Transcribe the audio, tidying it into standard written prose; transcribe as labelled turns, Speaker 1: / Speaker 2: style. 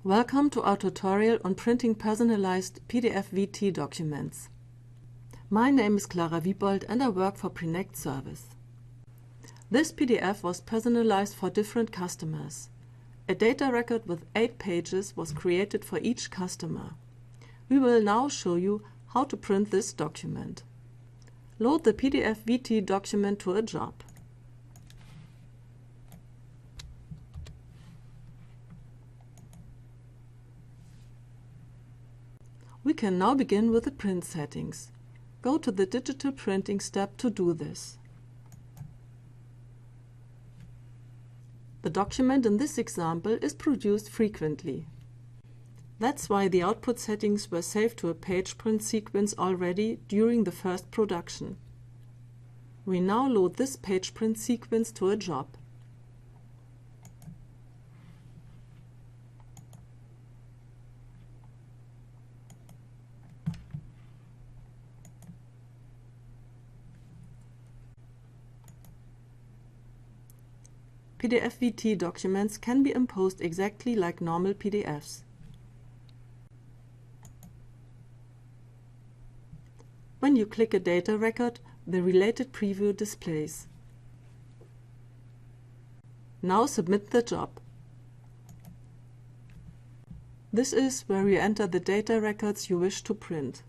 Speaker 1: Welcome to our tutorial on printing personalized PDF VT documents. My name is Clara Wiebold and I work for Prinect Service. This PDF was personalized for different customers. A data record with 8 pages was created for each customer. We will now show you how to print this document. Load the PDF VT document to a job. We can now begin with the print settings. Go to the Digital Printing step to do this. The document in this example is produced frequently. That's why the output settings were saved to a page print sequence already during the first production. We now load this page print sequence to a job. PDF VT documents can be imposed exactly like normal PDFs. When you click a data record, the related preview displays. Now submit the job. This is where you enter the data records you wish to print.